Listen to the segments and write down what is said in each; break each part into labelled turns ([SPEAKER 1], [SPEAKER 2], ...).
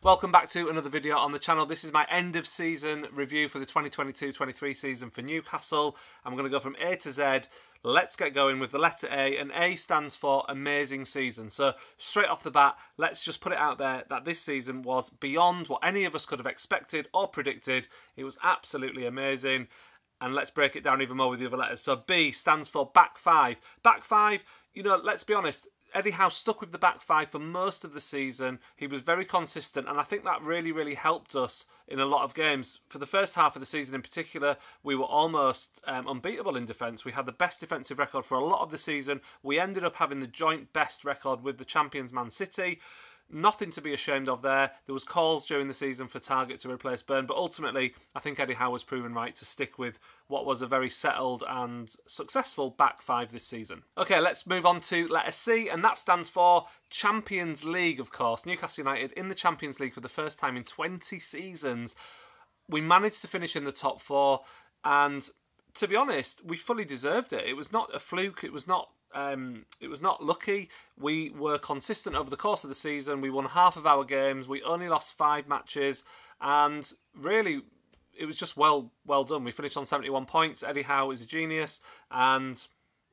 [SPEAKER 1] Welcome back to another video on the channel. This is my end of season review for the 2022-23 season for Newcastle. I'm going to go from A to Z. Let's get going with the letter A, and A stands for amazing season. So straight off the bat, let's just put it out there that this season was beyond what any of us could have expected or predicted. It was absolutely amazing. And let's break it down even more with the other letters. So B stands for back five. Back five, you know, let's be honest, Eddie Howe stuck with the back five for most of the season. He was very consistent, and I think that really helped us in a lot of games. For the first half of the season in particular, we were almost unbeatable in defence. We had the best defensive record for a lot of the season. We ended up having the joint best record with the champions Man City. Nothing to be ashamed of there. There was calls during the season for Targett to replace Burn, but ultimately I think Eddie Howe was proven right to stick with what was a very settled and successful back five this season. Okay, let's move on to letter C, and that stands for Champions League, of course. Newcastle United in the Champions League for the first time in 20 seasons. We managed to finish in the top four, and to be honest, we fully deserved it. It was not a fluke. It was not lucky. We were consistent over the course of the season. We won half of our games. We only lost 5 matches, and really, it was just well done. We finished on 71 points. Eddie Howe is a genius, and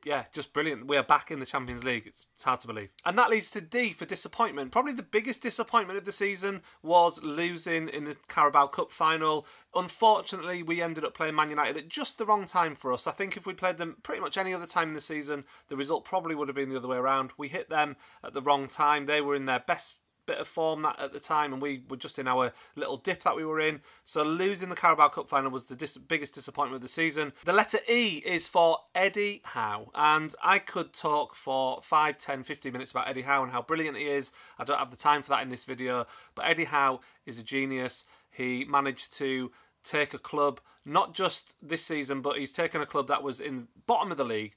[SPEAKER 1] yeah, just brilliant. We are back in the Champions League. It's hard to believe. And that leads to D for disappointment. Probably the biggest disappointment of the season was losing in the Carabao Cup final. Unfortunately, we ended up playing Man United at just the wrong time for us. I think if we'd played them pretty much any other time in the season, the result probably would have been the other way around. We hit them at the wrong time. They were in their best bit of form at the time, and we were just in our little dip that we were in. So losing the Carabao Cup final was the biggest disappointment of the season. The letter E is for Eddie Howe, and I could talk for 5, 10, 15 minutes about Eddie Howe and how brilliant he is. I don't have the time for that in this video, but Eddie Howe is a genius. He managed to take a club, not just this season, but he's taken a club that was in bottom of the league,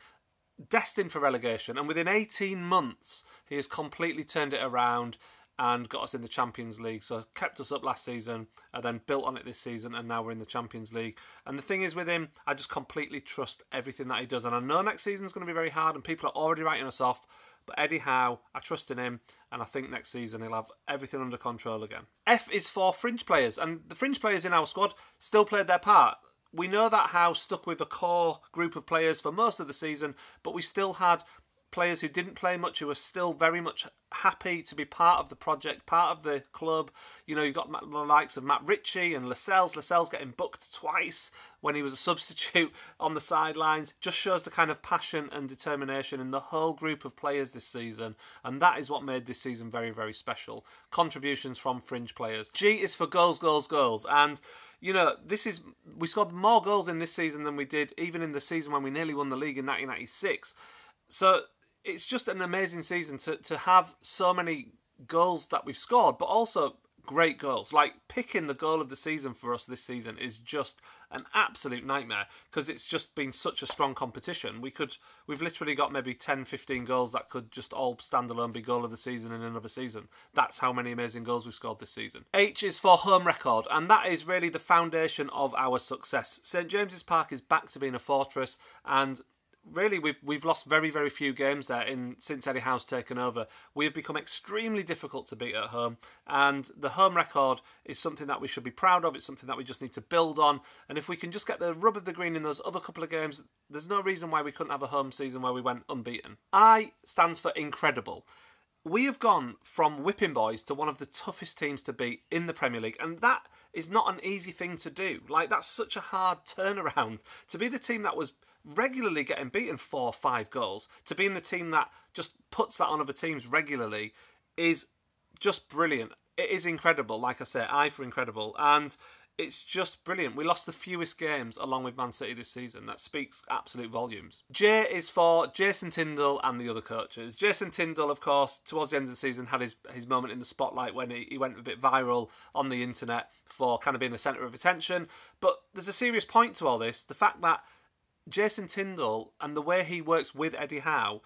[SPEAKER 1] destined for relegation, and within 18 months he has completely turned it around and got us in the Champions League. So kept us up last season and then built on it this season, and now we're in the Champions League. And the thing is with him, I just completely trust everything that he does. And I know next season's going to be very hard and people are already writing us off, but Eddie Howe, I trust in him, and I think next season he'll have everything under control again. F is for fringe players, and the fringe players in our squad still played their part. We know that Howe stuck with a core group of players for most of the season, but we still had players who didn't play much, who were still very much happy to be part of the project, part of the club. You know, you've got the likes of Matt Ritchie and Lascelles. Lascelles getting booked twice when he was a substitute on the sidelines. Just shows the kind of passion and determination in the whole group of players this season. And that is what made this season very special. Contributions from fringe players. G is for goals. And, you know, we scored more goals in this season than we did even in the season when we nearly won the league in 1996. So it's just an amazing season to have so many goals that we've scored, but also great goals. Like, picking the goal of the season for us this season is just an absolute nightmare, because it's just been such a strong competition. We've literally got maybe 10, 15 goals that could just all stand alone be goal of the season in another season. That's how many amazing goals we've scored this season. H is for home record, and that is really the foundation of our success. St James's Park is back to being a fortress, and really, we've lost very few games there since Eddie Howe's taken over. We have become extremely difficult to beat at home, and the home record is something that we should be proud of. It's something that we just need to build on, and if we can just get the rub of the green in those other couple of games, there's no reason why we couldn't have a home season where we went unbeaten. I stands for incredible. We have gone from whipping boys to one of the toughest teams to beat in the Premier League, and that is not an easy thing to do. Like, that's such a hard turnaround. To be the team that was regularly getting beaten 4 or 5 goals, to be in the team that just puts that on other teams regularly, is just brilliant. It is incredible. Like I say, I for incredible, and it's just brilliant. We lost the fewest games along with Man City this season. That speaks absolute volumes. J is for Jason Tindall and the other coaches. Jason Tindall, of course, towards the end of the season had his moment in the spotlight when he went a bit viral on the internet for kind of being the centre of attention. But there's a serious point to all this. The fact that Jason Tindall and the way he works with Eddie Howe,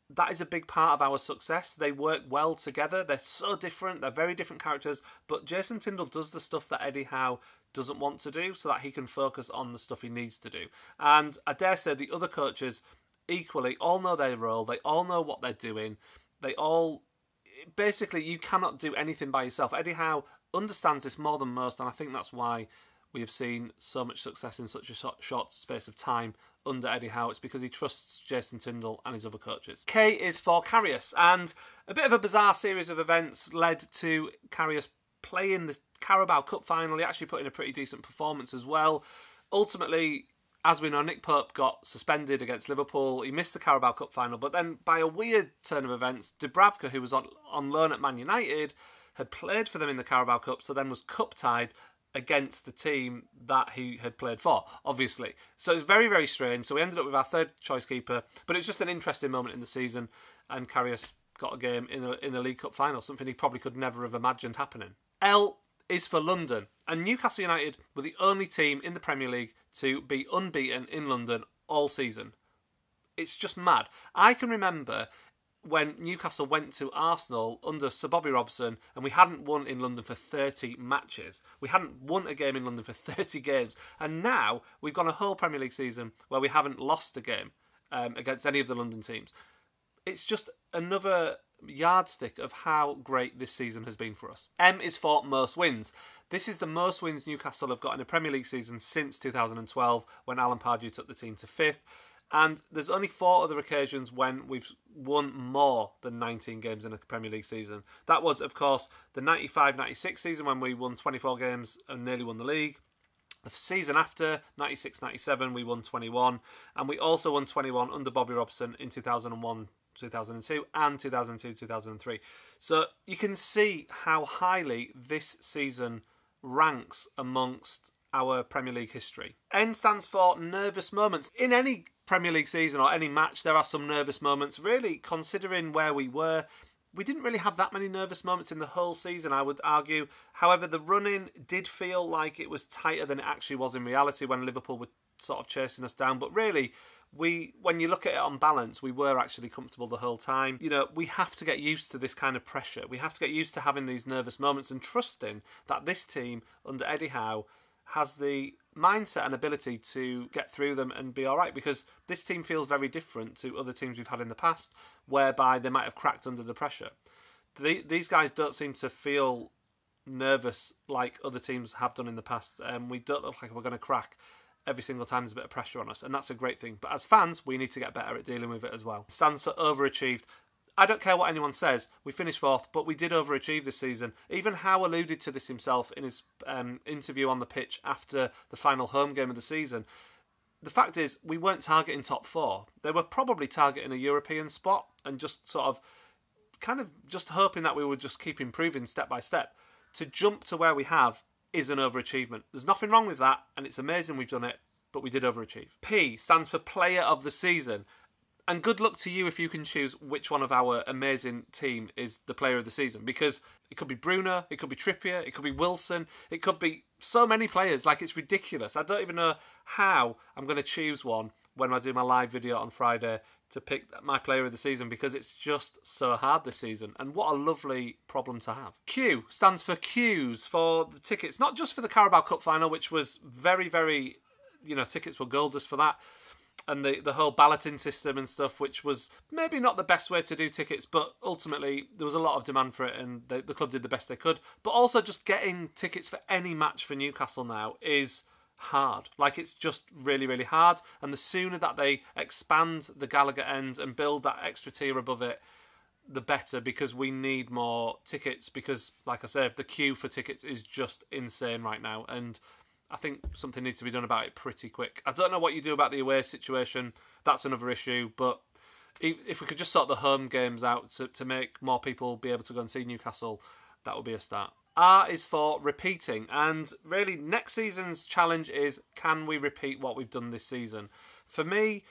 [SPEAKER 1] that is a big part of our success. They work well together. They're so different. They're very different characters. But Jason Tindall does the stuff that Eddie Howe doesn't want to do so that he can focus on the stuff he needs to do. And I dare say the other coaches equally all know their role. They all know what they're doing. They all basically, you cannot do anything by yourself. Eddie Howe understands this more than most, and I think that's why we have seen so much success in such a short space of time under Eddie Howe. It's because he trusts Jason Tindall and his other coaches. K is for Karius, and a bit of a bizarre series of events led to Karius playing the Carabao Cup final. He actually put in a pretty decent performance as well. Ultimately, as we know, Nick Pope got suspended against Liverpool. He missed the Carabao Cup final, but then by a weird turn of events, Dubravka, who was on loan at Man United, had played for them in the Carabao Cup, so then was cup-tied against the team that he had played for, obviously. So it's very, very strange. So we ended up with our third choice keeper, but it's just an interesting moment in the season, and Karius got a game in the League Cup final, something he probably could never have imagined happening. L is for London, and Newcastle United were the only team in the Premier League to be unbeaten in London all season. It's just mad. I can remember when Newcastle went to Arsenal under Sir Bobby Robson, and we hadn't won in London for 30 matches. We hadn't won a game in London for 30 games. And now we've gone a whole Premier League season where we haven't lost a game against any of the London teams. It's just another yardstick of how great this season has been for us. M is for most wins. This is the most wins Newcastle have got in a Premier League season since 2012, when Alan Pardew took the team to 5th. And there's only 4 other occasions when we've won more than 19 games in a Premier League season. That was, of course, the 95-96 season when we won 24 games and nearly won the league. The season after, 96-97, we won 21. And we also won 21 under Bobby Robson in 2001, 2002 and 2002-2003. So you can see how highly this season ranks amongst our Premier League history. N stands for nervous moments. In any Premier League season or any match, there are some nervous moments. Really, considering where we were, we didn't really have that many nervous moments in the whole season, I would argue. However, the run-in did feel like it was tighter than it actually was in reality when Liverpool were sort of chasing us down. But really, when you look at it on balance, we were actually comfortable the whole time. You know, we have to get used to this kind of pressure. We have to get used to having these nervous moments and trusting that this team under Eddie Howe has the mindset and ability to get through them and be all right, because this team feels very different to other teams we've had in the past, whereby they might have cracked under the pressure. These guys don't seem to feel nervous like other teams have done in the past. We don't look like we're going to crack every single time there's a bit of pressure on us, and that's a great thing. But as fans, we need to get better at dealing with it as well. Stands for overachieved. I don't care what anyone says, we finished 4th, but we did overachieve this season. Even Howe alluded to this himself in his interview on the pitch after the final home game of the season. The fact is, we weren't targeting top 4. They were probably targeting a European spot and just sort of kind of just hoping that we would just keep improving step by step. To jump to where we have is an overachievement. There's nothing wrong with that, and it's amazing we've done it, but we did overachieve. P stands for Player of the Season. And good luck to you if you can choose which one of our amazing team is the player of the season. Because it could be Bruno, it could be Trippier, it could be Wilson, it could be so many players. Like, it's ridiculous. I don't even know how I'm going to choose one when I do my live video on Friday to pick my player of the season, because it's just so hard this season. And what a lovely problem to have. Q stands for queues for the tickets. Not just for the Carabao Cup final, which was very, very, tickets were gold just for that. And the whole balloting system and stuff, which was maybe not the best way to do tickets, but ultimately there was a lot of demand for it, and the club did the best they could. But also just getting tickets for any match for Newcastle now is hard. Like, it's just really, really hard. And the sooner that they expand the Gallagher end and build that extra tier above it, the better, because we need more tickets. Because, like I said, the queue for tickets is just insane right now, and I think something needs to be done about it pretty quick. I don't know what you do about the away situation. That's another issue. But if we could just sort the home games out to make more people be able to go and see Newcastle, that would be a start. R is for repeating. And really, next season's challenge is, can we repeat what we've done this season? For me,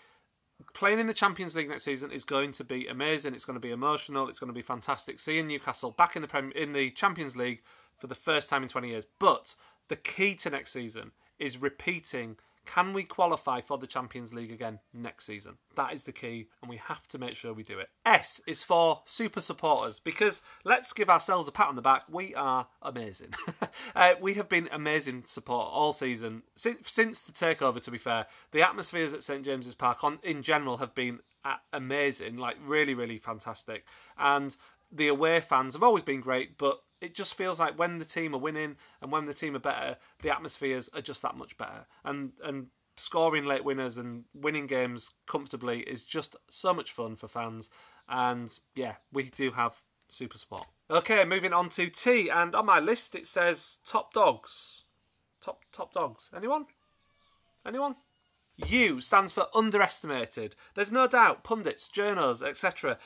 [SPEAKER 1] playing in the Champions League next season is going to be amazing. It's going to be emotional. It's going to be fantastic. Seeing Newcastle back in the Champions League for the first time in 20 years. But the key to next season is repeating. Can we qualify for the Champions League again next season? That is the key, and we have to make sure we do it. S is for super supporters, because let's give ourselves a pat on the back. We are amazing. We have been amazing support all season. Since the takeover, to be fair, the atmospheres at St James's Park in general have been amazing, like really, really fantastic. And the away fans have always been great, but it just feels like when the team are winning and when the team are better, the atmospheres are just that much better. And scoring late winners and winning games comfortably is just so much fun for fans. And yeah, we do have super support. Okay, moving on to T, and on my list it says top dogs. Top dogs. Anyone? U stands for underestimated. There's no doubt pundits, journos, etc.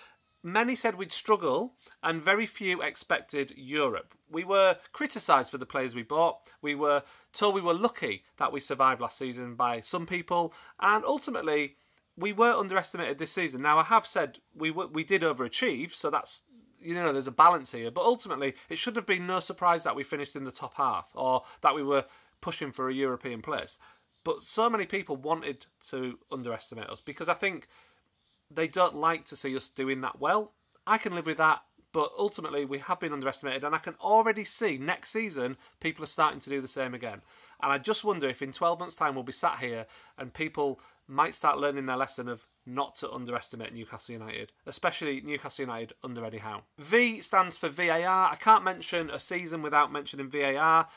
[SPEAKER 1] Many said we'd struggle, and very few expected Europe. We were criticised for the players we bought. We were told we were lucky that we survived last season by some people, and ultimately we were underestimated this season. Now, I have said we did overachieve, so that's, you know, there's a balance here. But ultimately, it should have been no surprise that we finished in the top half or that we were pushing for a European place. But so many people wanted to underestimate us because I think they don't like to see us doing that well. I can live with that, but ultimately we have been underestimated, and I can already see next season people are starting to do the same again. And I just wonder if in 12 months' time we'll be sat here and people might start learning their lesson of not to underestimate Newcastle United, especially Newcastle United under Eddie Howe. V stands for VAR. I can't mention a season without mentioning VAR.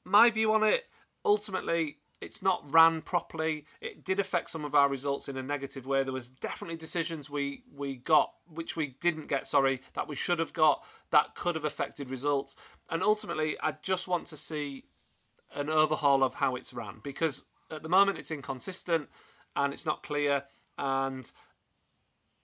[SPEAKER 1] My view on it, ultimately, it's not ran properly. It did affect some of our results in a negative way. There was definitely decisions we got, which we didn't get, that we should have got, that could have affected results. And ultimately, I just want to see an overhaul of how it's ran, because at the moment it's inconsistent and it's not clear. And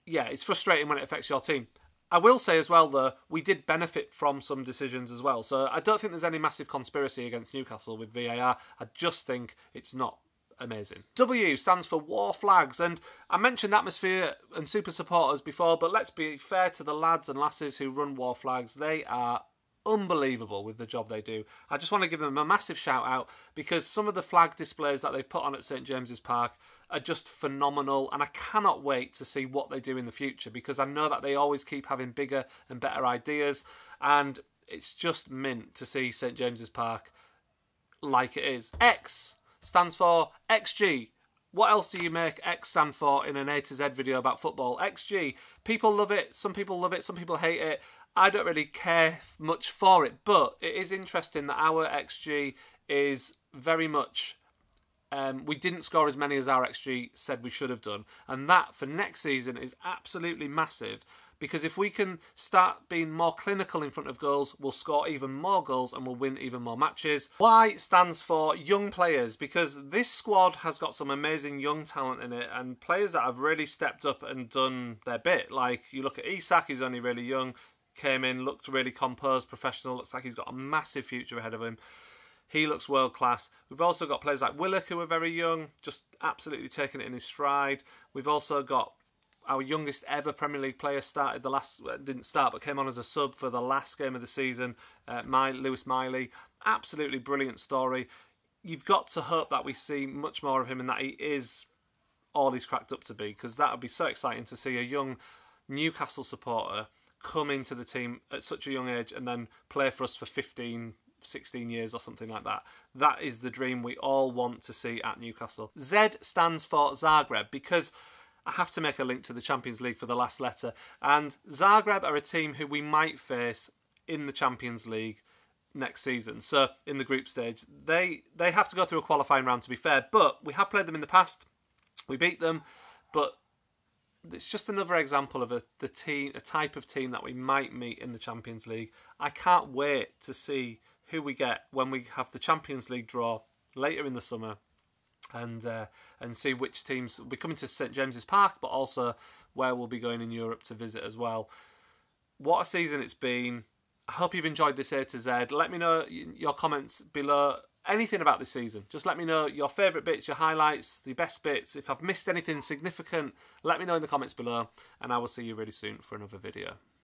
[SPEAKER 1] yeah, it's frustrating when it affects your team. I will say as well, though, we did benefit from some decisions as well. So I don't think there's any massive conspiracy against Newcastle with VAR. I just think it's not amazing. W stands for war flags. And I mentioned atmosphere and super supporters before, but let's be fair to the lads and lasses who run war flags. They are unbelievable with the job they do. I just want to give them a massive shout out because some of the flag displays that they've put on at St James's Park are just phenomenal, and I cannot wait to see what they do in the future because I know that they always keep having bigger and better ideas, and it's just mint to see St James's Park like it is. X stands for XG. What else do you make X stand for in an A to Z video about football? XG. People love it, some people hate it. I don't really care much for it, but it is interesting that our XG is very much... we didn't score as many as our XG said we should have done. And that, for next season, is absolutely massive. Because if we can start being more clinical in front of goals, we'll score even more goals and we'll win even more matches. Y stands for young players, because this squad has got some amazing young talent in it and players that have really stepped up and done their bit. Like, you look at Isak, he's only really young, came in, looked really composed, professional, looks like he's got a massive future ahead of him. He looks world class. We've also got players like Willock, who are very young, just absolutely taking it in his stride. We've also got our youngest ever Premier League player didn't start, but came on as a sub for the last game of the season, Lewis Miley. Absolutely brilliant story. You've got to hope that we see much more of him and that he is all he's cracked up to be, because that would be so exciting to see a young Newcastle supporter come into the team at such a young age and then play for us for 15, 16 years or something like that. That is the dream we all want to see at Newcastle. Z stands for Zagreb, because I have to make a link to the Champions League for the last letter. And Zagreb are a team who we might face in the Champions League next season. So in the group stage, they have to go through a qualifying round, to be fair, but we have played them in the past. We beat them, but it's just another example of a type of team that we might meet in the Champions League. I can't wait to see who we get when we have the Champions League draw later in the summer, and see which teams will be coming to St James's Park, but also where we'll be going in Europe to visit as well. What a season it's been. I hope you've enjoyed this A to Z. Let me know your comments below. Anything about this season. Just let me know your favourite bits, your highlights, the best bits. If I've missed anything significant, let me know in the comments below, and I will see you really soon for another video.